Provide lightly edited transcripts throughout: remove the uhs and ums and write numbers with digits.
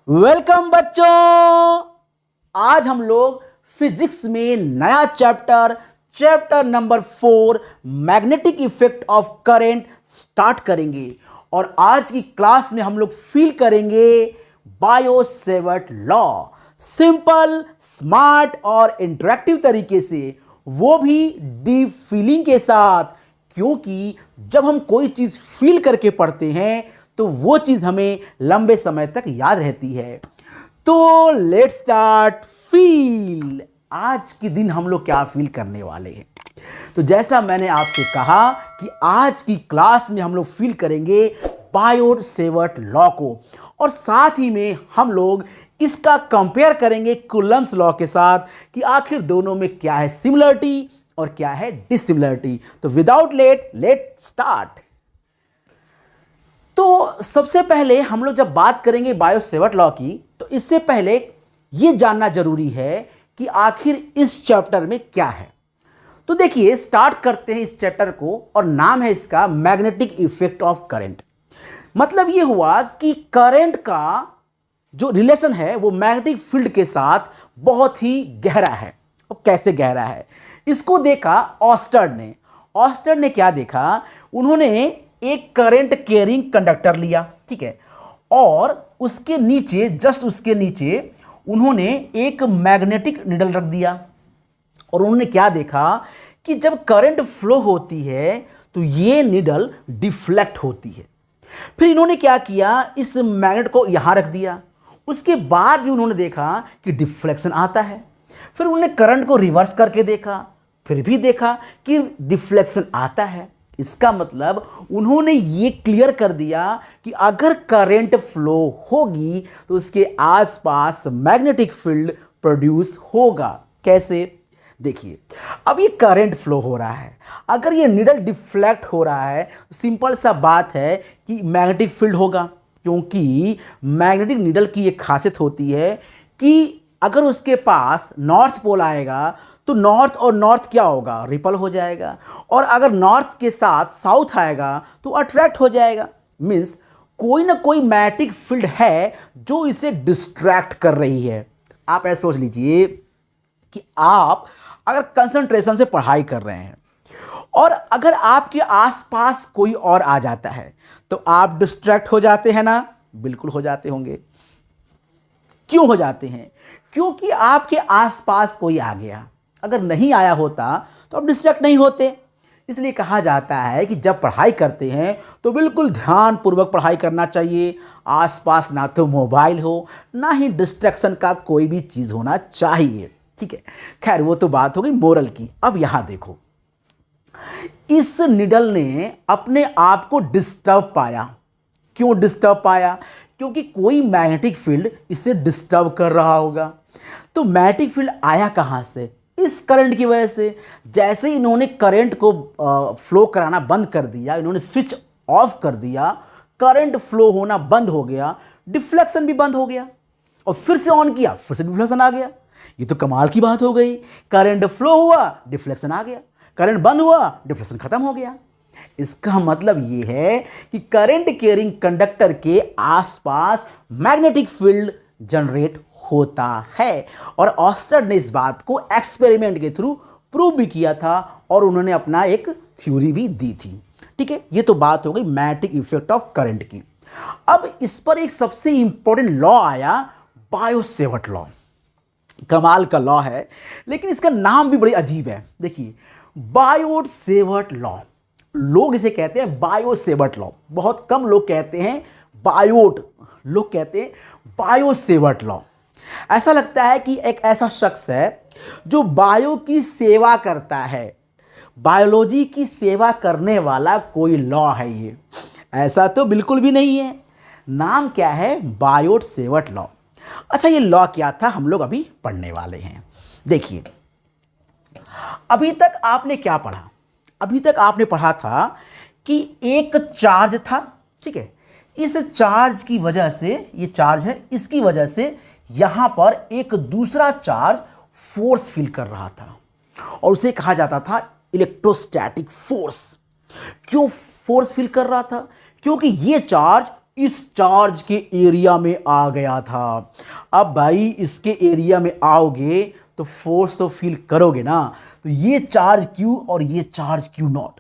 Welcome बच्चों। आज हम लोग फिजिक्स में नया chapter number 4 magnetic effect of current start करेंगे। और आज की क्लास में हम लोग फील करेंगे बायो-सेवर्ट लॉ, सिंपल, स्मार्ट और इंटरेक्टिव तरीके से, वो भी डीप फीलिंग के साथ। क्योंकि जब हम कोई चीज फील करके पढ़ते हैं तो वो चीज हमें लंबे समय तक याद रहती है। तो लेट्स स्टार्ट फील। आज के दिन हम लोग क्या फील करने वाले हैं? तो जैसा मैंने आपसे कहा कि आज की क्लास में हम लोग फील करेंगे बायो-सेवर्ट लॉ को, और साथ ही में हम लोग इसका कंपेयर करेंगे कूलम्ब्स लॉ के साथ कि आखिर दोनों में क्या है सिमिलरिटी और क्या है डिसिमिलरिटी। तो विदाउट लेट स्टार्ट। तो सबसे पहले हम लोग जब बात करेंगे बायो-सेवर्ट लॉ की, तो इससे पहले यह जानना जरूरी है कि आखिर इस चैप्टर में क्या है। तो देखिए, स्टार्ट करते हैं इस चैप्टर को, और नाम है इसका मैग्नेटिक इफेक्ट ऑफ करंट। मतलब यह हुआ कि करंट का जो रिलेशन है वो मैग्नेटिक फील्ड के साथ बहुत ही गहरा है। और कैसे गहरा है इसको देखा ऑस्टर्ड ने क्या देखा, उन्होंने एक करंट कैरिंग कंडक्टर लिया, ठीक है, और उसके नीचे, जस्ट उसके नीचे उन्होंने एक मैग्नेटिक निडल रख दिया। और उन्होंने क्या देखा कि जब करंट फ्लो होती है तो ये निडल डिफ्लेक्ट होती है। फिर इन्होंने क्या किया, इस मैग्नेट को यहां रख दिया। उसके बाद भी उन्होंने देखा कि डिफ्लेक्शन आता है। फिर उन्होंने करंट को रिवर्स करके देखा, फिर भी देखा कि डिफ्लेक्शन आता है। इसका मतलब उन्होंने ये क्लियर कर दिया कि अगर करंट फ्लो होगी तो उसके आसपास मैग्नेटिक फील्ड प्रोड्यूस होगा। कैसे? देखिए, अब ये करंट फ्लो हो रहा है, अगर ये निडल डिफ्लेक्ट हो रहा है तो सिंपल सा बात है कि मैग्नेटिक फील्ड होगा। क्योंकि मैग्नेटिक निडल की एक खासियत होती है कि अगर उसके पास नॉर्थ पोल आएगा तो नॉर्थ और नॉर्थ क्या होगा, रिपल हो जाएगा। और अगर नॉर्थ के साथ साउथ आएगा तो अट्रैक्ट हो जाएगा। मीन्स कोई ना कोई मैग्नेटिक फील्ड है जो इसे डिस्ट्रैक्ट कर रही है। आप ऐसे सोच लीजिए कि आप अगर कंसंट्रेशन से पढ़ाई कर रहे हैं और अगर आपके आसपास कोई और आ जाता है तो आप डिस्ट्रैक्ट हो जाते हैं ना? बिल्कुल हो जाते होंगे। क्यों हो जाते हैं? क्योंकि आपके आसपास कोई आ गया। अगर नहीं आया होता तो आप डिस्ट्रैक्ट नहीं होते। इसलिए कहा जाता है कि जब पढ़ाई करते हैं तो बिल्कुल ध्यानपूर्वक पढ़ाई करना चाहिए। आसपास ना तो मोबाइल हो, ना ही डिस्ट्रैक्शन का कोई भी चीज़ होना चाहिए, ठीक है। खैर, वो तो बात हो गई मोरल की। अब यहां देखो, इस निडल ने अपने आप को डिस्टर्ब पाया। क्यों डिस्टर्ब पाया? क्योंकि कोई मैग्नेटिक फील्ड इसे डिस्टर्ब कर रहा होगा। तो मैग्नेटिक फील्ड आया कहां से? इस करंट की वजह से। जैसे इन्होंने करंट को फ्लो कराना बंद कर दिया, इन्होंने स्विच ऑफ कर दिया, करंट फ्लो होना बंद हो गया, डिफ्लेक्शन भी बंद हो गया। और फिर से ऑन किया, फिर से डिफ्लेक्शन आ गया। ये तो कमाल की बात हो गई। करंट फ्लो हुआ, डिफ्लेक्शन आ गया, करंट बंद हुआ, डिफ्लेक्शन खत्म हो गया। इसका मतलब यह है कि करंट कैरिंग कंडक्टर के आसपास मैग्नेटिक फील्ड जनरेट होता है। और ऑस्टर्ड ने इस बात को एक्सपेरिमेंट के थ्रू प्रूव भी किया था और उन्होंने अपना एक थ्योरी भी दी थी, ठीक है। ये तो बात हो गई मैग्नेटिक इफेक्ट ऑफ करंट की। अब इस पर एक सबसे इंपॉर्टेंट लॉ आया, बायो-सेवर्ट लॉ। कमाल का लॉ है, लेकिन इसका नाम भी बड़ी अजीब है। देखिए, बायो-सेवर्ट लॉ, लोग इसे कहते हैं बायो-सेवर्ट लॉ। बहुत कम लोग कहते हैं बायोट, लोग कहते हैं बायो-सेवर्ट लॉ। ऐसा लगता है कि एक ऐसा शख्स है जो बायो की सेवा करता है, बायोलॉजी की सेवा करने वाला कोई लॉ है ये। ऐसा तो बिल्कुल भी नहीं है। नाम क्या है? Biot-Savart law. अच्छा, ये लॉ क्या था हम लोग अभी पढ़ने वाले हैं। देखिए, अभी तक आपने क्या पढ़ा? अभी तक आपने पढ़ा था कि एक चार्ज था, ठीक है। इस चार्ज की वजह से, ये चार्ज है, इसकी वजह से यहां पर एक दूसरा चार्ज फोर्स फील कर रहा था और उसे कहा जाता था इलेक्ट्रोस्टैटिक फोर्स। क्यों फोर्स फील कर रहा था? क्योंकि ये चार्ज इस चार्ज के एरिया में आ गया था। अब भाई इसके एरिया में आओगे तो फोर्स तो फील करोगे ना। तो ये चार्ज Q और ये चार्ज Q0,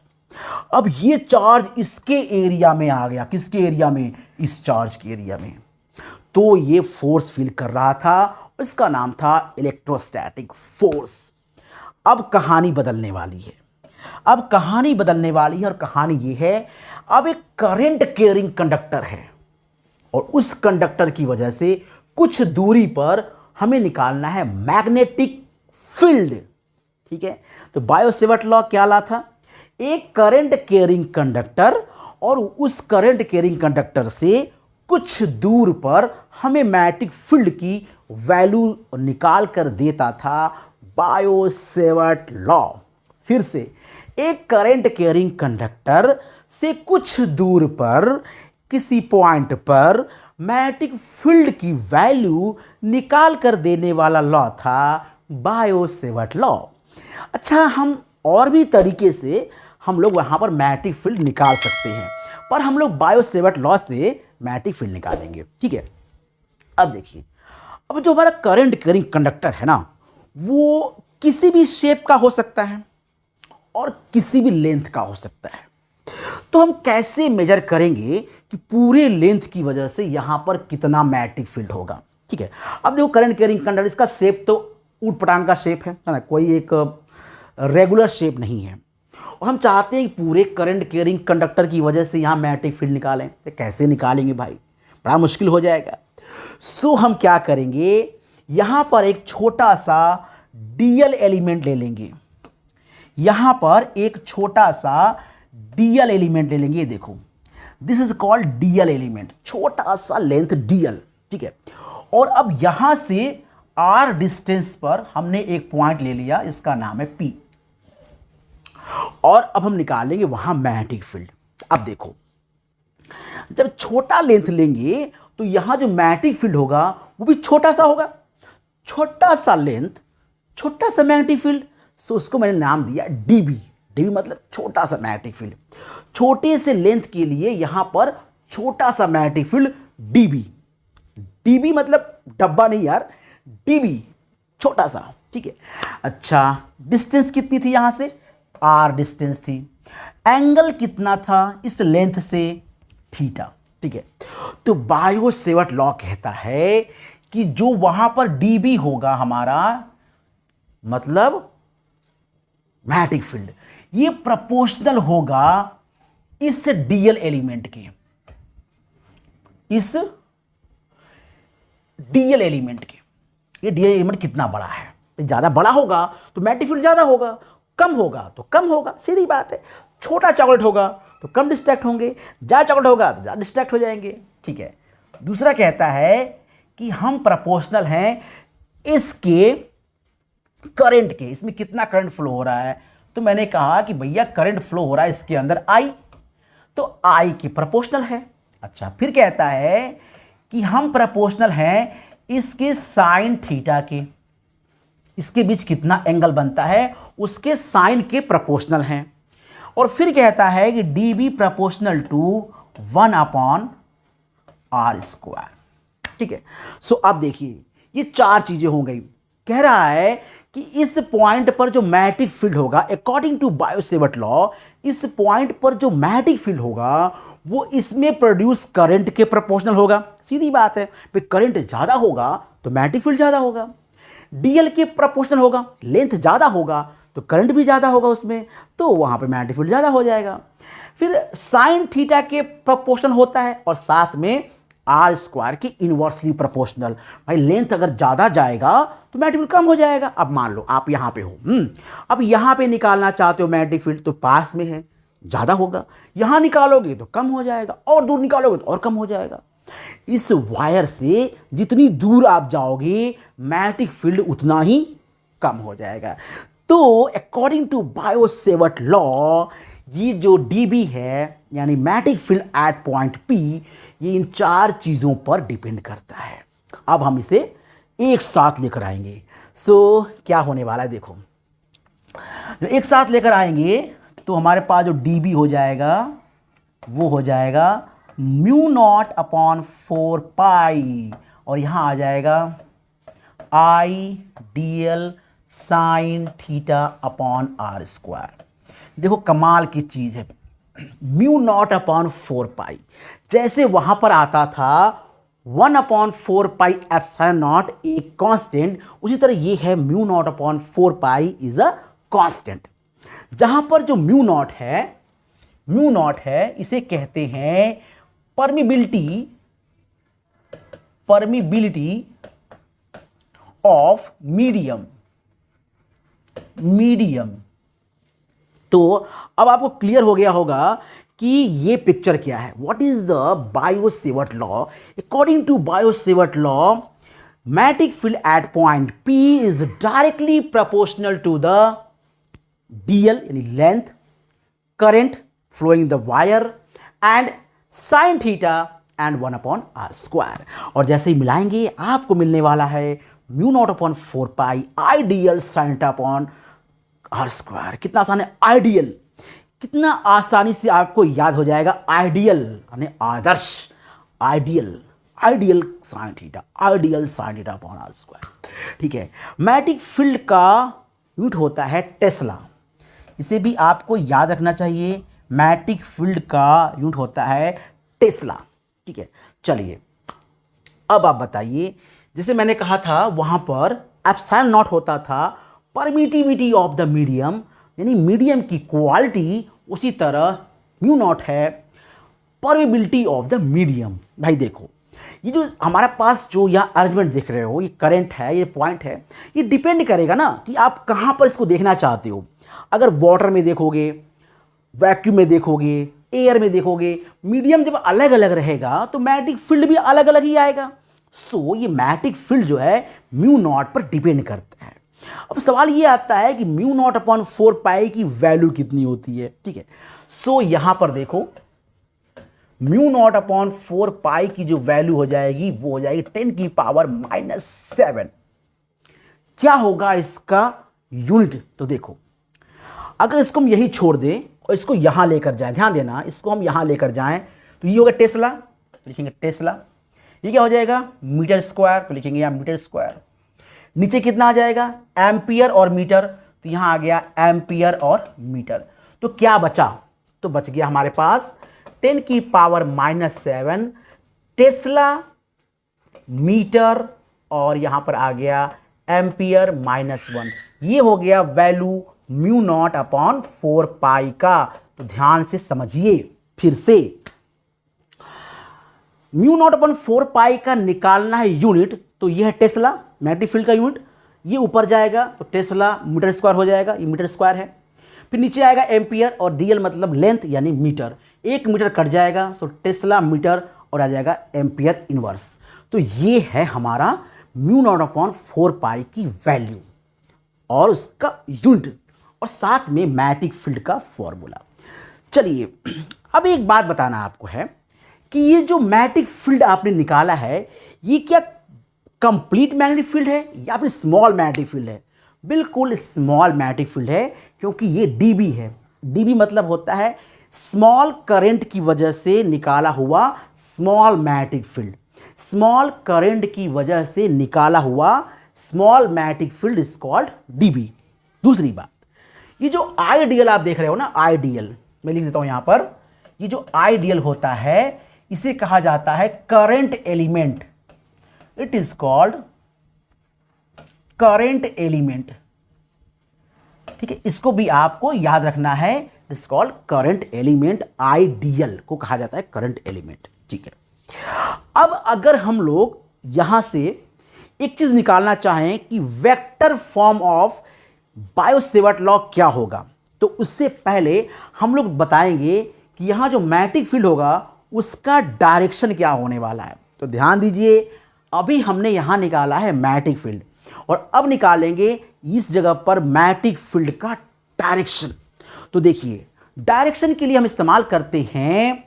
अब ये चार्ज इसके एरिया में आ गया। किसके एरिया में? इस चार्ज के एरिया में। तो ये फोर्स फील कर रहा था, इसका नाम था इलेक्ट्रोस्टैटिक फोर्स। अब कहानी बदलने वाली है। अब कहानी बदलने वाली है और कहानी ये है, अब एक करंट कैरिंग कंडक्टर है और उस कंडक्टर की वजह से कुछ दूरी पर हमें निकालना है मैग्नेटिक फील्ड। ठीक है, तो बायो-सेवर्ट लॉ क्या ला था? एक करंट कैरिंग कंडक्टर और उस करंट कैरिंग कंडक्टर से कुछ दूर पर हमें मैग्नेटिक फील्ड की वैल्यू निकाल कर देता था बायो-सेवर्ट लॉ। फिर से, एक करंट कैरिंग कंडक्टर से कुछ दूर पर किसी पॉइंट पर मैग्नेटिक फील्ड की वैल्यू निकाल कर देने वाला लॉ था बायो-सेवर्ट लॉ। अच्छा, हम और भी तरीके से हम लोग वहाँ पर मैग्नेटिक फील्ड निकाल सकते हैं, पर हम लोग बायो-सेवर्ट लॉ से मैग्नेटिक फील्ड निकालेंगे। ठीक है, अब देखिए, अब जो हमारा करंट कैरिंग कंडक्टर है ना, वो किसी भी शेप का हो सकता है और किसी भी लेंथ का हो सकता है। तो हम कैसे मेजर करेंगे कि पूरे लेंथ की वजह से यहां पर कितना मैग्नेटिक फील्ड होगा? ठीक है, अब देखो करंट कैरिंग कंडक्टर, इसका शेप तो ऊट पटांग का शेप है ना, कोई एक रेगुलर शेप नहीं है। और हम चाहते हैं कि पूरे करंट कैरिंग कंडक्टर की वजह से यहाँ मैग्नेटिक फील्ड निकालें। तो कैसे निकालेंगे भाई? बड़ा मुश्किल हो जाएगा। सो हम क्या करेंगे, यहाँ पर एक छोटा सा डीएल एलिमेंट ले लेंगे। यहाँ पर एक छोटा सा डीएल एलिमेंट ले लेंगे। ये देखो, this is called DL element, छोटा सा लेंथ डीएल। ठीक है, और अब यहाँ से आर डिस्टेंस पर हमने एक पॉइंट ले लिया, इसका नाम है पी, और अब हम निकालेंगे वहां मैग्नेटिक फील्ड। अब देखो, जब छोटा लेंथ लेंगे तो यहां जो मैग्नेटिक फील्ड होगा वो भी छोटा सा होगा। छोटा सा लेंथ, छोटा सा मैग्नेटिक फील्ड, सो उसको मैंने नाम दिया डीबी। डीबी मतलब छोटा सा मैग्नेटिक फील्ड। छोटे से लेंथ के लिए यहां पर छोटा सा मैग्नेटिक फील्ड डीबी। डीबी मतलब डब्बा नहीं यार, डीबी छोटा सा। ठीक है, अच्छा, डिस्टेंस कितनी थी? यहां से आर डिस्टेंस थी। एंगल कितना था इस लेंथ से? थीटा। ठीक है, तो बायो-सेवर्ट लॉ कहता है कि जो वहां पर डीबी होगा हमारा, मतलब मैग्नेटिक फील्ड, ये प्रोपोर्शनल होगा इस डीएल एलिमेंट के। इस डीएल एलिमेंट के, ये डीएल एलिमेंट कितना बड़ा है? तो ज्यादा बड़ा होगा तो मैग्नेटिक फील्ड ज्यादा होगा, कम होगा तो कम होगा, सीधी बात है। छोटा चॉकलेट होगा तो कम डिस्ट्रैक्ट होंगे, ज़्यादा चॉकलेट होगा तो ज़्यादा डिस्ट्रैक्ट हो जाएंगे। ठीक है, दूसरा कहता है कि हम प्रोपोर्शनल हैं इसके करंट के, इसमें कितना करंट फ्लो हो रहा है। तो मैंने कहा कि भैया करंट फ्लो हो रहा है इसके अंदर आई, तो आई के प्रोपोर्शनल है। अच्छा, फिर कहता है कि हम प्रोपोर्शनल हैं इसके साइन थीटा के, इसके बीच कितना एंगल बनता है उसके साइन के प्रोपोर्शनल हैं। और फिर कहता है कि D B proportional to 1/r²। ठीक है, सो अब देखिए, ये चार चीजें हो गई। कह रहा है कि इस पॉइंट पर जो मैग्नेटिक फील्ड होगा, अकॉर्डिंग टू बायो-सेवर्ट लॉ, इस पॉइंट पर जो मैग्नेटिक फील्ड होगा वो इसमें प्रोड्यूस करंट के प्रोपोर्शनल होगा। सीधी बात है, पे करंट ज्यादा होगा तो मैग्नेटिक फील्ड ज्यादा होगा। डीएल के प्रोपोर्शनल होगा, लेंथ ज़्यादा होगा तो करंट भी ज़्यादा होगा उसमें, तो वहाँ पे मैग्नेटिक फील्ड ज़्यादा हो जाएगा। फिर साइन थीटा के प्रोपोर्शनल होता है और साथ में r² के इनवर्सली प्रोपोर्शनल। भाई लेंथ अगर ज़्यादा जाएगा तो मैग्नेटिक फील्ड कम हो जाएगा। अब मान लो आप यहाँ पे हो, अब यहाँ पे निकालना चाहते हो मैग्नेटिक फील्ड, तो पास में है ज़्यादा होगा, यहाँ निकालोगे तो कम हो जाएगा, और दूर निकालोगे तो और कम हो जाएगा। इस वायर से जितनी दूर आप जाओगे मैग्नेटिक फील्ड उतना ही कम हो जाएगा। तो अकॉर्डिंग टू बायो-सेवर्ट लॉ, ये जो डीबी है यानी magnetic field at point P, ये इन चार चीज़ों पर डिपेंड करता है। अब हम इसे एक साथ लेकर आएंगे। सो क्या होने वाला है देखो, जो एक साथ लेकर आएंगे तो हमारे पास जो डीबी हो जाएगा वो हो जाएगा म्यू नॉट अपॉन 4 पाई, और यहां आ जाएगा I D L sine theta upon are square. देखो कमाल की चीज है, म्यू नॉट अपॉन 4 पाई जैसे वहां पर आता था 1 अपॉन 4 पाई एप्सिलॉन नॉट एक कांस्टेंट, उसी तरह ये है mu naught upon 4 pi is a constant. जहां पर जो म्यू नॉट है इसे कहते हैं परमिबिलिटी ऑफ मीडियम। तो अब आपको क्लियर हो गया होगा कि ये पिक्चर क्या है। What is the Biot Savart law? According to Biot Savart law, magnetic field at point P is directly proportional to the dl यानी length, current flowing the wire and sine theta and 1 upon are square. और जैसे ही मिलाएंगे आपको मिलने वाला है mu naught upon 4 pi I D L sine theta upon are square. कितना आसान है, आइडियल, कितना आसानी से आपको याद हो जाएगा। आइडियल यानी आदर्श, ideal sine theta upon are square. ठीक है, मैग्नेटिक फील्ड का यूनिट होता है टेस्ला, इसे भी आपको याद रखना चाहिए। मैग्नेटिक फील्ड का यूनिट होता है टेस्ला। ठीक है, चलिए अब आप बताइए, जैसे मैंने कहा था वहां पर एप्सिलॉन नॉट होता था परमिटिविटी ऑफ द मीडियम, यानी मीडियम की क्वालिटी, उसी तरह म्यू नॉट है परमिबिलिटी ऑफ द मीडियम। भाई देखो, ये जो हमारे पास जो यहाँ अरेंजमेंट देख रहे हो, ये करंट है, ये पॉइंट है, ये डिपेंड करेगा ना कि आप कहाँ पर इसको देखना चाहते हो। अगर वाटर में देखोगे, वैक्यूम में देखोगे, एयर में देखोगे, मीडियम जब अलग अलग रहेगा तो मैग्नेटिक फील्ड भी अलग अलग ही आएगा। सो ये मैग्नेटिक फील्ड जो है म्यू नॉट पर डिपेंड करता है। अब सवाल ये आता है कि म्यू नॉट अपॉन 4 पाई की वैल्यू कितनी होती है। ठीक है, सो यहां पर देखो म्यू नॉट अपॉन 4 पाई की जो वैल्यू हो जाएगी वो हो जाएगी 10 की पावर -7। क्या होगा इसका यूनिट? तो देखो, अगर इसको हम यही छोड़ दें और इसको यहां लेकर जाएं, ध्यान देना, इसको हम यहां लेकर जाएं तो ये होगा टेस्ला, लिखेंगे टेस्ला। ये क्या हो जाएगा? मीटर स्क्वायर, तो लिखेंगे यहां मीटर स्क्वायर। नीचे कितना आ जाएगा? एम्पियर और मीटर, तो यहां आ गया एम्पियर और मीटर। तो क्या बचा? तो बच गया हमारे पास 10 की पावर -7 टेस्ला मीटर, और यहां पर आ गया एम्पियर -1। ये हो गया वैल्यू म्यू नॉट अपॉन 4 पाई का। तो ध्यान से समझिए फिर से, म्यू नॉट अपॉन 4 पाई का निकालना है यूनिट, तो यह है टेस्ला मैग्नेटिक फील्ड का यूनिट। ये ऊपर जाएगा तो टेस्ला मीटर स्क्वायर हो जाएगा, ये मीटर स्क्वायर है। फिर नीचे आएगा एम्पियर और डीएल मतलब लेंथ यानी मीटर, 1 मीटर कट जाएगा, सो टेस्ला मीटर और आ जाएगा एम्पियर इनवर्स। तो ये है हमारा म्यू नॉट अपॉन 4 पाई की वैल्यू और उसका यूनिट, और साथ में मैग्नेटिक फील्ड का फॉर्मूला। चलिए अब एक बात बताना आपको है कि ये जो मैग्नेटिक फील्ड आपने निकाला है, ये क्या कंप्लीट मैग्नेटिक फील्ड है या फिर स्मॉल मैग्नेटिक फील्ड है? बिल्कुल स्मॉल मैग्नेटिक फील्ड है, क्योंकि ये डीबी है। डीबी मतलब होता है स्मॉल करंट की वजह से निकाला हुआ small magnetic field. Small current की वजह से निकाला हुआ small magnetic field is called dB. दूसरी बात, ये जो आईडीएल आप देख रहे हो ना, आईडीएल मैं लिख देता हूं यहां पर, ये जो आईडीएल होता है इसे कहा जाता है current element. It is called current element. ठीक है, इसको भी आपको याद रखना है, it is called current element. IDL को कहा जाता है करंट एलिमेंट। ठीक है, अब अगर हम लोग यहां से एक चीज निकालना चाहें कि vector form of Biot-Savart law क्या होगा, तो उससे पहले हम लोग बताएंगे कि यहां जो मैग्नेटिक फील्ड होगा उसका डायरेक्शन क्या होने वाला है। तो ध्यान दीजिए, अभी हमने यहां निकाला है मैग्नेटिक फील्ड और अब निकालेंगे इस जगह पर मैग्नेटिक फील्ड का डायरेक्शन। तो देखिए, डायरेक्शन के लिए हम इस्तेमाल करते हैं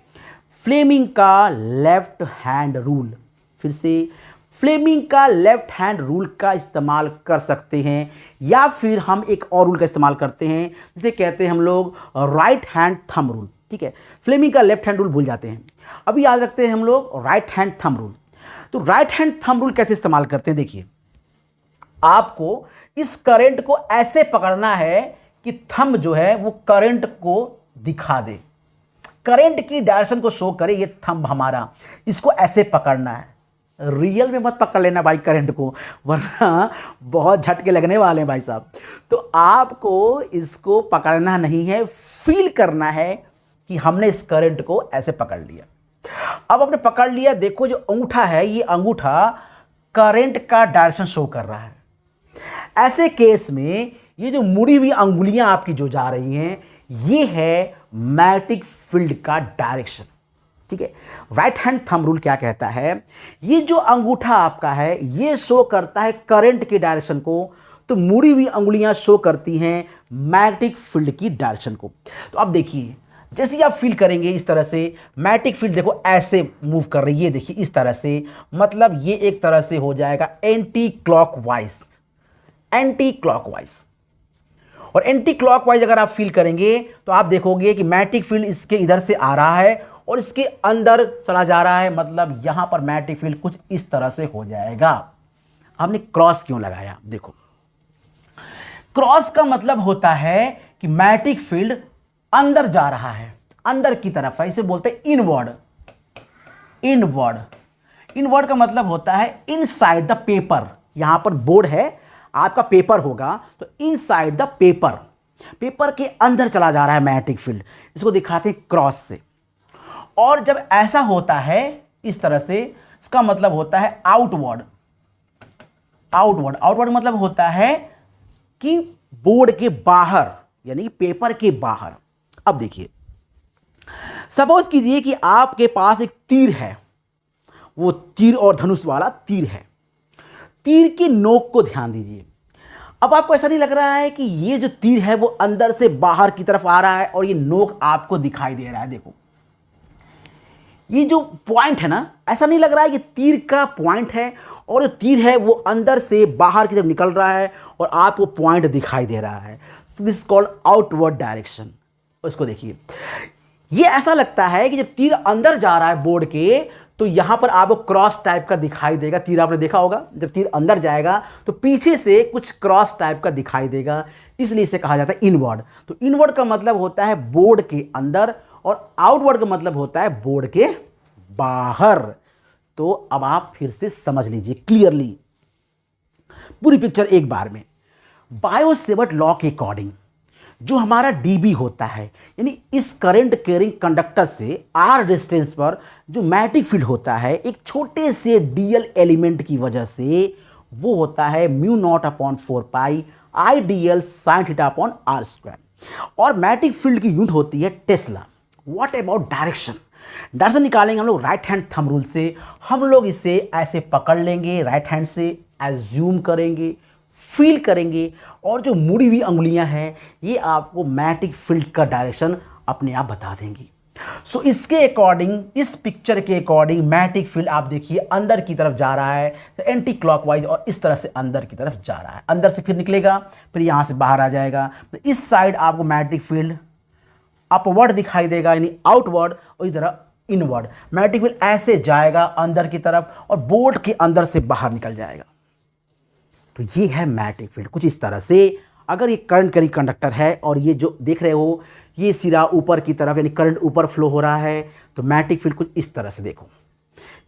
फ्लेमिंग का लेफ्ट हैंड रूल। फिर से फ्लेमिंग का लेफ्ट हैंड रूल का इस्तेमाल कर सकते हैं, या फिर हम एक और रूल का इस्तेमाल करते हैं जिसे कहते हैं हम लोग राइट हैंड थंब रूल। ठीक है। फ्लेमिंग का लेफ्ट हैंड रूल भूल जाते हैं। अभी याद रखते हैं हम लोग राइट हैंड थंब रूल। तो राइट हैंड थंब रूल कैसे इस्तेमाल करते हैं, देखिए आपको इस करंट को ऐसे पकड़ना है कि थंब जो है वो करंट को दिखा दे, करंट की डायरेक्शन को शो करे, ये थंब हमारा, इसको ऐसे पकड़ना है। रियल में मत पकड़ लेना भाई करंट को, वरना बहुत झटके लगने वाले हैं भाई साहब। तो आपको इसको पकड़ना नहीं है, फील करना है कि हमने इस करंट को ऐसे पकड़ लिया। अब आपने पकड़ लिया, देखो जो अंगूठा है, ये अंगूठा करंट का डायरेक्शन शो कर रहा है। ऐसे केस में ये जो मुड़ी हुई अंगुलियां आपकी जो जा रही हैं, ये है मैग्नेटिक फील्ड का डायरेक्शन, ठीक है। राइट हैंड थंब रूल क्या कहता है, ये जो अंगूठा आपका है ये शो करता है करंट के डायरेक्शन को, तो मुड़ी हुई अंगुलियां शो करती हैं मैग्नेटिक फील्ड की डायरेक्शन को। तो अब देखिए जैसे ही आप फील करेंगे इस तरह से, मैग्नेटिक फील्ड देखो ऐसे मूव कर रही है, देखिए इस तरह से, मतलब ये एक तरह से हो जाएगा एंटी क्लॉकवाइज, एंटी क्लॉकवाइज। और एंटी क्लॉकवाइज अगर आप फील करेंगे तो आप देखोगे कि मैग्नेटिक फील्ड इसके इधर से आ रहा है और इसके अंदर चला जा रहा है, मतलब यहां पर मैग्नेटिक फील्ड कुछ इस तरह से हो जाएगा। हमने क्रॉस क्यों लगाया, देखो क्रॉस का मतलब होता है कि मैग्नेटिक फील्ड अंदर जा रहा है, अंदर की तरफ है, इसे बोलते हैं इनवर्ड। इनवर्ड, इनवर्ड का मतलब होता है इनसाइड द पेपर। यहां पर बोर्ड है, आपका पेपर होगा, तो इनसाइड द पेपर, पेपर के अंदर चला जा रहा है मैग्नेटिक फील्ड, इसको दिखाते हैं क्रॉस से। और जब ऐसा होता है इस तरह से, इसका मतलब होता है आउटवर्ड। आउटवर्ड, आउटवर्ड मतलब होता है कि बोर्ड के बाहर, यानी पेपर के बाहर। अब देखिए सपोज कीजिए कि आपके पास एक तीर है, वो तीर और धनुष वाला तीर है। तीर की नोक को ध्यान दीजिए। अब आपको ऐसा नहीं लग रहा है कि ये जो तीर है वो अंदर से बाहर की तरफ आ रहा है और ये नोक आपको दिखाई दे रहा है, देखो ये जो पॉइंट है ना, ऐसा नहीं लग रहा है कि तीर का पॉइंट है और जो तीर है वो अंदर से बाहर की तरफ निकल रहा है और आपको पॉइंट दिखाई दे रहा है। So this called outward direction. इसको देखिए, ये ऐसा लगता है कि जब तीर अंदर जा रहा है बोर्ड के, तो यहां पर आपको क्रॉस टाइप का दिखाई देगा। तीर आपने देखा होगा, जब तीर अंदर जाएगा तो पीछे से कुछ क्रॉस टाइप का दिखाई देगा, इसलिए इसे कहा जाता है इनवर्ड। तो इनवर्ड का मतलब होता है बोर्ड के अंदर और आउटवर्ड का मतलब होता है बोर्ड के बाहर। तो अब आप फिर से समझ लीजिए क्लियरली पूरी पिक्चर एक बार में। बायो-सेवर्ट लॉ के अकॉर्डिंग जो हमारा डीबी होता है, यानी इस करंट कैरिंग कंडक्टर से आर डिस्टेंस पर जो मैग्नेटिक फील्ड होता है, एक छोटे से डीएल एलिमेंट की वजह से वो होता है mu naught upon 4 pi I D L sine theta upon are square. और मैग्नेटिक फील्ड की यूनिट होती है tesla. What about direction, direction निकालेंगे हम लोग राइट हैंड थंब रूल से। हम लोग इसे ऐसे पकड़ लेंगे राइट हैंड से, एज्यूम करेंगे, फील करेंगे, और जो मुड़ी हुई अंगुलियां हैं ये आपको मैग्नेटिक फील्ड का डायरेक्शन अपने आप बता देंगी। सो इसके अकॉर्डिंग, इस पिक्चर के अकॉर्डिंग मैग्नेटिक फील्ड आप देखिए अंदर की तरफ जा रहा है, तो एंटी क्लॉकवाइज, और इस तरह से अंदर की तरफ जा रहा है। अंदर से फिर निकलेगा, फिर यहाँ से बाहर आ जाएगा। तो इस साइड आपको मैग्नेटिक फील्ड अपवर्ड दिखाई देगा, यानी आउटवर्ड, और इधर इनवर्ड। मैग्नेटिक फील्ड ऐसे जाएगा अंदर की तरफ और बोर्ड के अंदर से बाहर निकल जाएगा। तो ये है मैग्नेटिक फील्ड कुछ इस तरह से। अगर ये करंट कैरिंग कंडक्टर है और ये जो देख रहे हो ये सिरा ऊपर की तरफ, यानी करंट ऊपर फ्लो हो रहा है, तो मैग्नेटिक फील्ड कुछ इस तरह से देखो,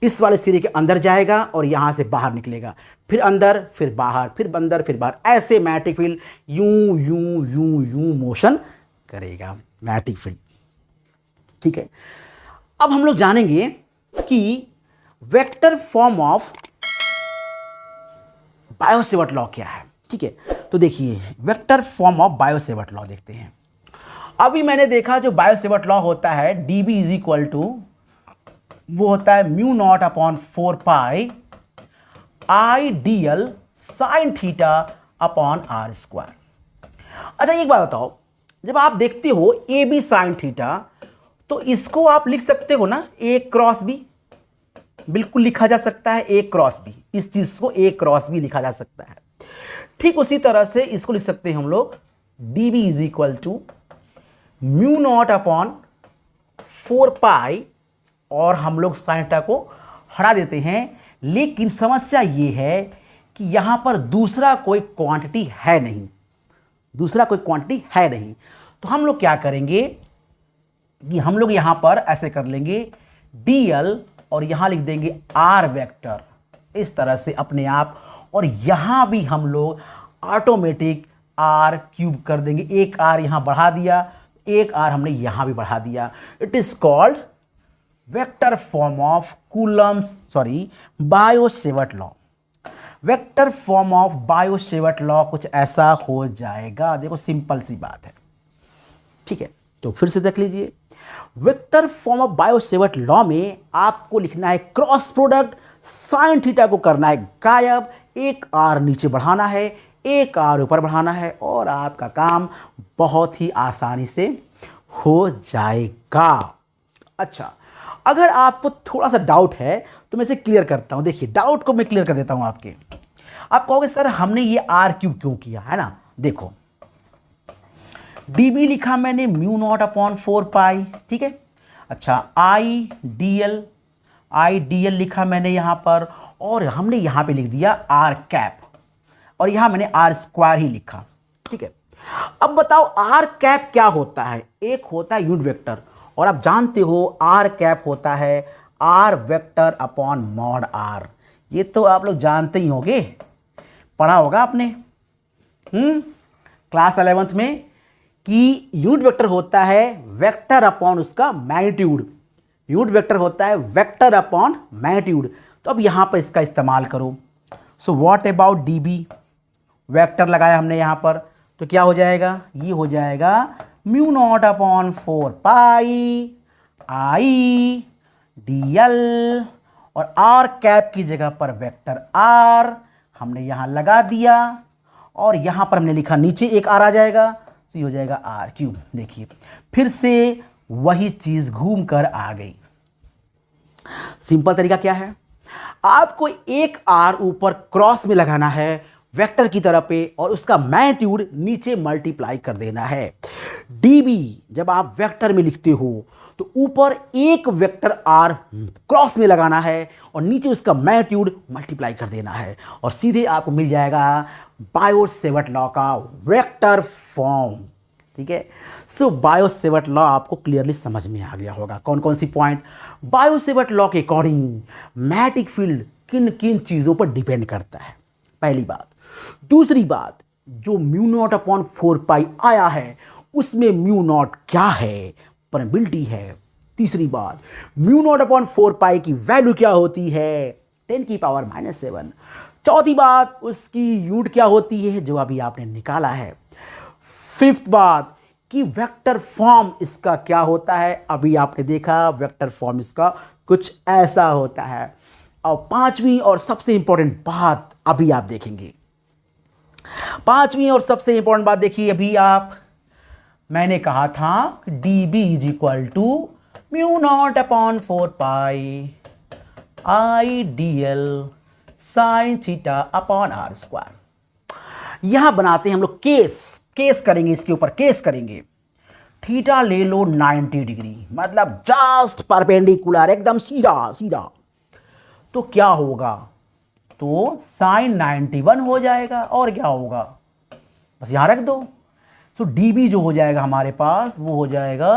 इस वाले सिरे के अंदर जाएगा और यहाँ से बाहर निकलेगा, फिर अंदर, फिर बाहर, फिर अंदर, फिर बाहर। ऐसे मैग्नेटिक फील्ड यूं यूं यूं यूं मोशन करेगा मैग्नेटिक फील्ड, ठीक है। अब हम लोग जानेंगे कि vector form of Biot-Savart law क्या है, ठीक है। तो देखिए vector form of Biot-Savart law देखते हैं। अभी मैंने देखा जो बायो-सेवर्ट लॉ होता है dB इज इक्वल टू, वो होता है mu naught upon 4 pi I D L sine theta upon are square. अच्छा एक बात बताओ, जब आप देखते हो ए बी साइन थीटा, तो इसको आप लिख सकते हो ना ए क्रॉस बी, बिल्कुल लिखा जा सकता है ए क्रॉस बी, इस चीज को ए क्रॉस बी लिखा जा सकता है। ठीक उसी तरह से इसको लिख सकते हैं हम लोग D B is equal to mu naught upon 4 pi और हम लोग साइन थीटा को हटा देते हैं। लेकिन समस्या ये है कि यहां पर दूसरा कोई क्वांटिटी है नहीं, दूसरा कोई क्वांटिटी है नहीं। तो हम लोग क्या करेंगे कि हम लोग यहां पर ऐसे कर लेंगे dl और यहां लिख देंगे r वेक्टर इस तरह से अपने आप, और यहां भी हम लोग ऑटोमेटिक r क्यूब कर देंगे। एक r यहां बढ़ा दिया, एक r हमने यहां भी बढ़ा दिया। It is called vector form of Coulomb's Biot-Savart law. Vector form of Biot-Savart law कुछ ऐसा हो जाएगा। देखो सिंपल सी बात है, ठीक है। तो फिर से देख लीजिए, vector form of Biot-Savart law में आपको लिखना है क्रॉस प्रोडक्ट, साइन थीटा को करना है गायब, एक आर नीचे बढ़ाना है, एक आर ऊपर बढ़ाना है, और आपका काम बहुत ही आसानी से हो जाएगा। अच्छा, अगर आपको थोड़ा सा डाउट है तो मैं इसे क्लियर करता हूं। देखिए, डाउट को मैं क्लियर कर देता हूं आपके। आप कहोगे सर हमने ये आर क्यूब क्यों किया, है ना। देखो, dB लिखा मैंने म्यू नॉट अपॉन 4 पाई, ठीक है। अच्छा, आई डी एल लिखा मैंने यहां पर, और हमने यहां पे लिख दिया आर कैप, और यहां मैंने आर स्क्वायर ही लिखा, ठीक है। अब बताओ आर कैप क्या होता है। एक होता है यूनिट वेक्टर, और आप जानते हो आर कैप होता है R vector upon mod R. ये तो आप लोग जानते ही होंगे, पढ़ा होगा आपने क्लास 11th में, कि यूनिट वेक्टर होता है वेक्टर अपॉन उसका मैग्नीट्यूड। यूनिट वेक्टर होता है वेक्टर अपॉन मैग्नीट्यूड। तो अब यहां पर इसका इस्तेमाल करो। So what about dB, vector लगाया हमने यहां पर, तो क्या हो जाएगा, ये हो जाएगा mu naught upon 4 pi I D L, और आर कैप की जगह पर वेक्टर आर हमने यहां लगा दिया, और यहां पर हमने लिखा नीचे एक आर आ जाएगा, तो ये हो जाएगा आर क्यूब। देखिए फिर से वही चीज घूम कर आ गई। सिंपल तरीका क्या है, आपको एक आर ऊपर क्रॉस में लगाना है वेक्टर की तरफ पे, और उसका मैग्नीट्यूड नीचे मल्टीप्लाई कर देना है। डीबी जब आप वेक्टर में लिखते हो तो ऊपर एक वेक्टर आर क्रॉस में लगाना है, और नीचे उसका मैग्नीट्यूड मल्टीप्लाई कर देना है, और सीधे आपको मिल जाएगा बायो-सेवर्ट लॉ का वेक्टर फॉर्म, ठीक है। सो बायो-सेवर्ट लॉ आपको क्लियरली समझ में आ गया होगा। कौन कौन सी पॉइंट, बायो-सेवर्ट लॉ के अकॉर्डिंग मैग्नेटिक फील्ड किन किन चीज़ों पर डिपेंड करता है, पहली बात। दूसरी बात, जो म्यू नॉट अपॉन 4 पाई आया है उसमें म्यू नॉट क्या है, परमिबिलिटी है। तीसरी बात, म्यू नॉट अपॉन 4 पाई की वैल्यू क्या होती है, 10 की पावर -7। चौथी बात, उसकी यूनिट क्या होती है, जो अभी आपने निकाला है। फिफ्थ बात, कि वेक्टर फॉर्म इसका क्या होता है, अभी आपने देखा वेक्टर फॉर्म इसका कुछ ऐसा होता है। और पांचवी और सबसे इंपॉर्टेंट बात अभी आप देखेंगे, पांचवी और सबसे इंपॉर्टेंट बात देखिए अभी आप, मैंने कहा था D B is equal to mu naught upon 4 pi I D L sine theta upon are square. यहां बनाते हैं हम लोग केस करेंगे, इसके ऊपर केस करेंगे। थीटा ले लो 90 डिग्री, मतलब जस्ट परपेंडिकुलर, एकदम सीधा सीधा। तो क्या होगा, तो साइन 91 हो जाएगा, और क्या होगा, बस यहां रख दो। सो डीबी जो हो जाएगा हमारे पास, वो हो जाएगा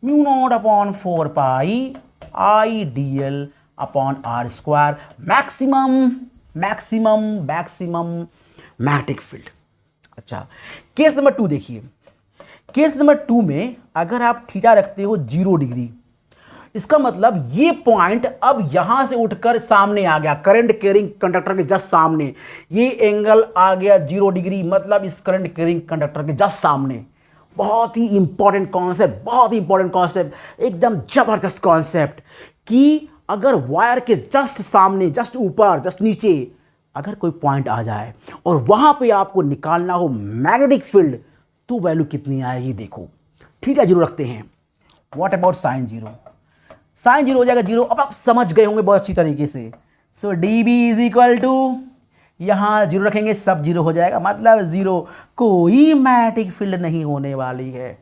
mu naught upon 4 pi I D L upon are square, maximum magnetic field. अच्छा, केस नंबर 2 देखिए। केस नंबर 2 में अगर आप थीटा रखते हो 0 डिग्री, इसका मतलब ये पॉइंट अब यहां से उठकर सामने आ गया, करंट कैरिंग कंडक्टर के जस्ट सामने। ये एंगल आ गया 0 डिग्री, मतलब इस करंट कैरिंग कंडक्टर के जस्ट सामने। बहुत ही इंपॉर्टेंट कॉन्सेप्ट, बहुत ही इंपॉर्टेंट कॉन्सेप्ट, एकदम जबरदस्त कॉन्सेप्ट, कि अगर वायर के जस्ट सामने, जस्ट ऊपर, जस्ट नीचे अगर कोई पॉइंट आ जाए और वहां पे आपको निकालना हो मैग्नेटिक फील्ड, तो वैल्यू कितनी आएगी देखो। थीटा 0 रखते हैं, व्हाट अबाउट साइन 0, साइन 0 हो जाएगा 0। अब आप समझ गए होंगे बहुत अच्छी तरीके से। So d B is equal to यहाँ जीरो रखेंगे सब जीरो हो जाएगा, मतलब जीरो, कोई मैग्नेटिक फील्ड नहीं होने वाली है।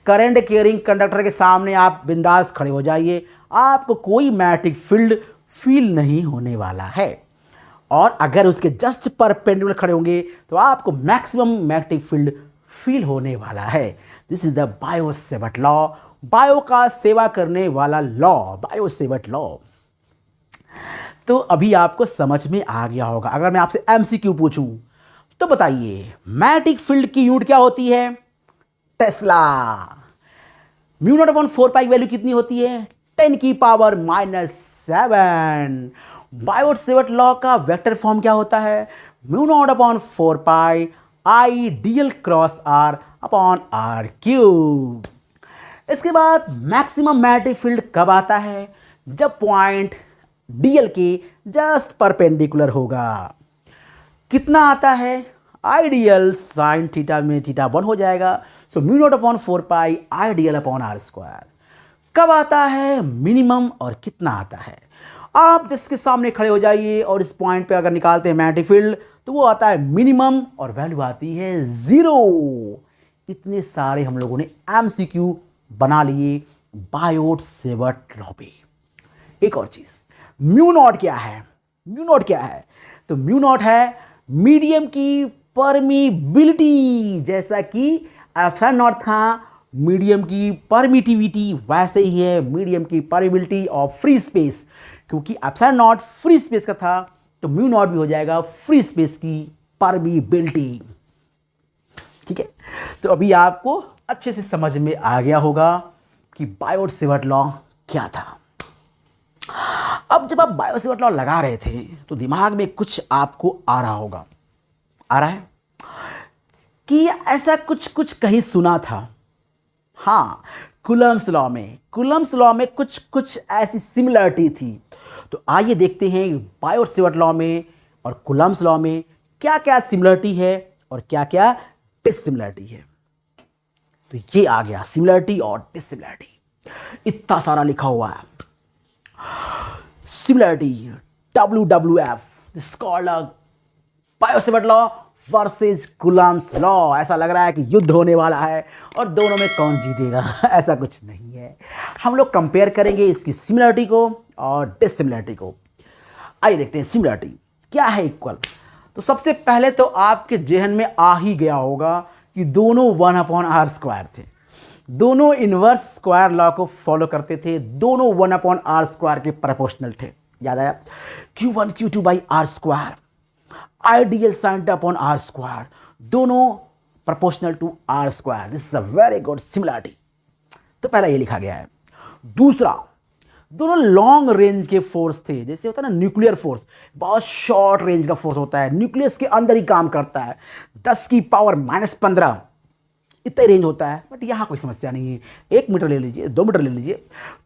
करंट कैरिंग कंडक्टर के सामने आप बिंदास खड़े हो जाइए, आपको कोई मैग्नेटिक फील्ड फील नहीं होने वाला है। और अगर उसके जस्ट परपेंडिकुलर खड़े होंगे तो आपको मैक्सिमम मैग्नेटिक फील्ड फील होने वाला है। This is the bio Savart law, bio का सेवा करने वाला लॉ, बायो सेवर्ट लॉ। तो अभी आपको समझ में आ गया होगा। अगर मैं आपसे एमसीक्यू पूछूं तो बताइए मैग्नेटिक फील्ड की यूनिट क्या होती है? Tesla. Mu naught upon 4 pi value कितनी होती है? 10⁻⁷। बायो सेवर्ट लॉ का वेक्टर फॉर्म क्या होता है? म्यू नॉट अपॉन 4 पाई आई dl cross r upon r cube. इसके बाद मैक्सिमम मैग्नेटिक फील्ड कब आता है? जब पॉइंट dl के जस्ट परपेंडिकुलर होगा। कितना आता है? आइडियल साइन थीटा में थीटा 1 हो जाएगा, सो म्यू नॉट अपॉन 4 पाई आइडियल अपॉन r स्क्वायर। कब आता है मिनिमम और कितना आता है? आप जिसके सामने खड़े हो जाइए और इस पॉइंट पे अगर निकालते हैं मैग्नेटिक फील्ड तो वो आता है मिनिमम और वैल्यू आती है 0। इतने सारे हम लोगों ने एमसीक्यू बना लिए बायो सेवर्ट लॉ पे। एक और चीज, म्यू नॉट क्या है? म्यू नॉट क्या है? तो म्यू नॉट है मीडियम की परमिबिलिटी। जैसा कि एप्सिलॉन नॉट था मीडियम की परमिटिविटी, वैसे ही है मीडियम की परमिबिलिटी ऑफ फ्री स्पेस। क्योंकि एप्सिलॉन नॉट फ्री स्पेस का था तो म्यू नॉट भी हो जाएगा फ्री स्पेस की परमिबिलिटी। ठीक है, तो अभी आपको अच्छे से समझ में आ गया होगा कि बायो सेवर्ट लॉ क्या था। अब जब आप बायो सेवर्ट लॉ लगा रहे थे तो दिमाग में कुछ आपको आ रहा होगा, आ रहा है कि ऐसा कुछ कुछ कहीं सुना था। हाँ, कूलम्ब्स लॉ में, कूलम्ब्स लॉ में कुछ कुछ ऐसी सिमिलरिटी थी। तो आइए देखते हैं बायो सेवर्ट लॉ में और कूलम्ब्स लॉ में क्या क्या सिमिलरिटी है और क्या क्या डिसिमिलरिटी है। तो ये आ गया सिमिलरिटी और डिसिमिलरिटी, इतना सारा लिखा हुआ है। Similarity WWF, this is called bio Savart law versus Coulomb's law. ऐसा लग रहा है कि युद्ध होने वाला है और दोनों में कौन जीतेगा। ऐसा कुछ नहीं है, हम लोग कंपेयर करेंगे इसकी सिमिलरिटी को और डिसिमिलरिटी को। आइए देखते हैं सिमिलरिटी क्या है इक्वल। तो सबसे पहले तो आपके जहन में आ ही गया होगा कि दोनों 1/r² थे, दोनों इनवर्स स्क्वायर लॉ को फॉलो करते थे, दोनों 1/r² के प्रोपोर्शनल थे। याद आया? Q1 Q2/r², ideal sine theta upon r², दोनों proportional to r²। This is a very good similarity. तो पहला ये लिखा गया है। दूसरा, दोनों लॉन्ग रेंज के फोर्स थे। जैसे होता है ना न्यूक्लियर फोर्स, बहुत शॉर्ट रेंज का फोर्स होता है, न्यूक्लियस के अंदर ही काम करता है, 10⁻⁻15 इतना रेंज होता है। बट यहाँ कोई समस्या नहीं है, 1 मीटर ले लीजिए, 2 मीटर ले लीजिए,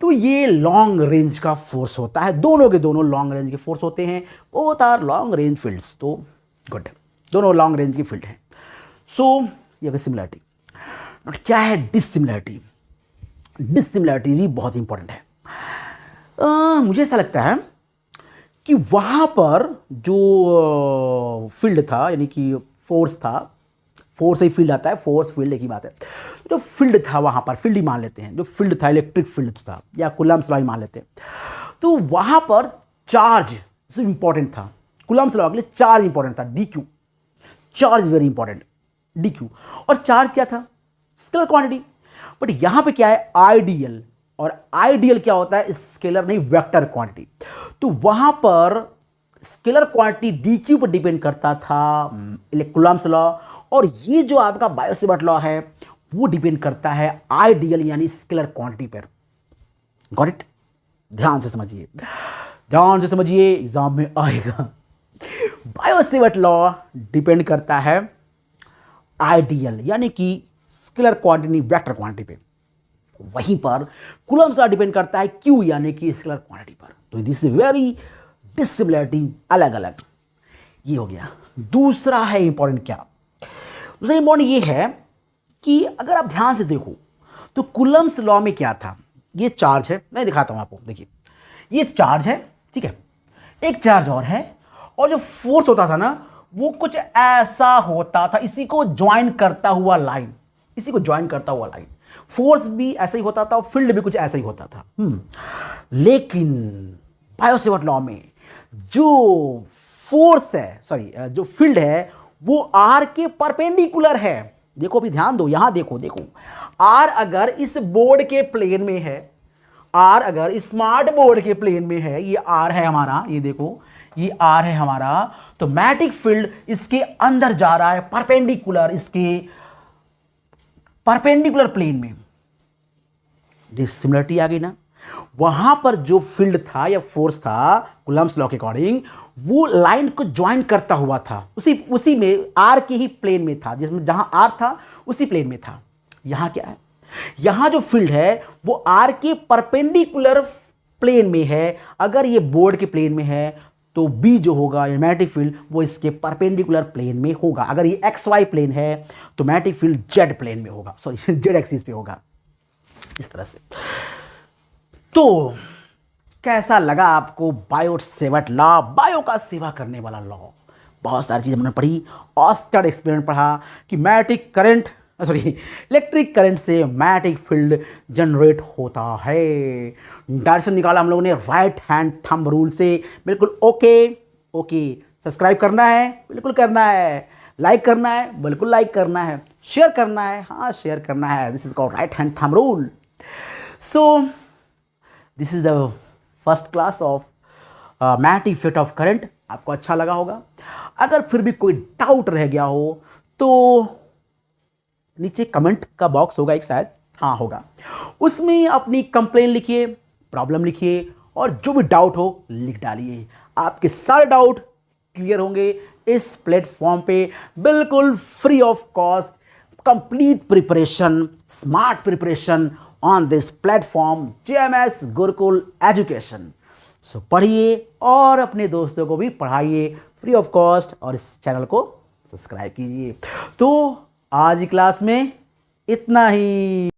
तो ये लॉन्ग रेंज का फोर्स होता है। दोनों के दोनों लॉन्ग रेंज के फोर्स होते हैं, both are long range fields. तो गुड, दोनों लॉन्ग रेंज की फील्ड हैं। सो ये सिमिलरिटी। क्या है डिसिमिलरिटी? डिसिमिलरिटी भी बहुत इंपॉर्टेंट है। मुझे ऐसा लगता है कि वहाँ पर जो फील्ड था, यानी कि फोर्स था, फोर्स ही फील्ड आता है, फोर्स फील्ड एक ही बात है। जो फील्ड था वहाँ पर, फील्ड ही मान लेते हैं, जो फील्ड था इलेक्ट्रिक फील्ड था या कूलम्ब्स लॉ ही मान लेते हैं, तो वहाँ पर चार्ज इंपॉर्टेंट था। कूलम्ब्स लॉ के लिए चार्ज इंपॉर्टेंट था, DQ, charge very important, DQ। और चार्ज क्या था? Scalar quantity. बट यहाँ पे क्या है? आइडियल। और आइडियल क्या होता है? स्केलर नहीं, वेक्टर क्वांटिटी। तो वहाँ पर स्केलर क्वांटिटी DQ पर डिपेंड करता था कूलम्ब्स लॉ, और ये जो आपका बायो सेवर्ट लॉ है वो डिपेंड करता है आइडियल यानी स्केलर क्वांटिटी पर। Got it? ध्यान से समझिए, ध्यान से समझिए, एग्जाम में आएगा। बायो सेवर्ट लॉ डिपेंड करता है आइडियल यानी कि स्केलर क्वांटिटी वेक्टर क्वांटिटी पे, वहीं पर कूलम्ब्स लॉ डिपेंड करता है Q यानी कि स्केलर क्वांटिटी पर। तो दिस इज वेरी डिसिमिलरिटी, अलग अलग। ये हो गया। दूसरा है इंपॉर्टेंट, क्या दूसरा इंपॉर्टेंट ये है कि अगर आप ध्यान से देखो तो कूलम्ब्स लॉ में क्या था? ये चार्ज है, मैं दिखाता हूं आपको। देखिए ये चार्ज है, ठीक है, एक चार्ज और है, और जो फोर्स होता था ना वो कुछ ऐसा होता था, इसी को ज्वाइन करता हुआ लाइन, इसी को ज्वाइन करता हुआ लाइन। फोर्स भी ऐसा ही होता था और फील्ड भी कुछ ऐसा ही होता था। लेकिन बायो-सेवर्ट लॉ में जो फोर्स है, सॉरी जो फील्ड है वो आर के परपेंडिकुलर है। देखो अभी ध्यान दो, यहां देखो, आर अगर इस बोर्ड के प्लेन में है, आर अगर स्मार्ट बोर्ड के प्लेन में है, ये आर है हमारा, ये देखो ये आर है हमारा, तो मैग्नेटिक फील्ड इसके अंदर जा रहा है परपेंडिकुलर, इसके परपेंडिकुलर प्लेन में। सिमिलरिटी आ गई ना। वहां पर जो फील्ड था या फोर्स था कूलम्ब्स लॉ के अकॉर्डिंग, वो लाइन को ज्वाइन करता हुआ था, उसी में आर के ही प्लेन में था, जिसमें जहां आर था उसी प्लेन में था। यहां क्या है, यहां जो फील्ड है वो आर के परपेंडिकुलर प्लेन में है। अगर ये बोर्ड के प्लेन में है तो बी जो होगा मैग्नेटिक फील्ड वो इसके परपेंडिकुलर प्लेन में होगा। अगर ये एक्स वाई प्लेन है तो मैग्नेटिक फील्ड जेड प्लेन में होगा, सॉरी जेड एक्सिस पे होगा, इस तरह से। तो कैसा लगा आपको बायो-सेवर्ट लॉ, बायो का सेवा करने वाला लॉ? बहुत सारी चीज़ें हमने पढ़ी, ऑस्टेड एक्सपेरिमेंट पढ़ा कि magnetic current, sorry electric current से मैग्नेटिक फील्ड जनरेट होता है। डायरेक्शन निकाला हम लोगों ने राइट हैंड थंब रूल से, बिल्कुल ओके। सब्सक्राइब करना है, बिल्कुल करना है। लाइक करना है, बिल्कुल लाइक करना है। शेयर करना है, हाँ शेयर करना है। This is called right hand thumb rule. So this is the first class of magnetic effect of current. आपको अच्छा लगा होगा। अगर फिर भी कोई डाउट रह गया हो तो नीचे कमेंट का बॉक्स होगा एक, शायद हाँ होगा, उसमें अपनी कंप्लेन लिखिए, प्रॉब्लम लिखिए और जो भी डाउट हो लिख डालिए। आपके सारे डाउट क्लियर होंगे इस प्लेटफॉर्म पे, बिल्कुल free of cost. Complete preparation, smart preparation on this platform JMS Gurukul education. So पढ़िए और अपने दोस्तों को भी पढ़ाइए फ्री ऑफ कॉस्ट और इस चैनल को सब्सक्राइब कीजिए। तो आज की क्लास में इतना ही।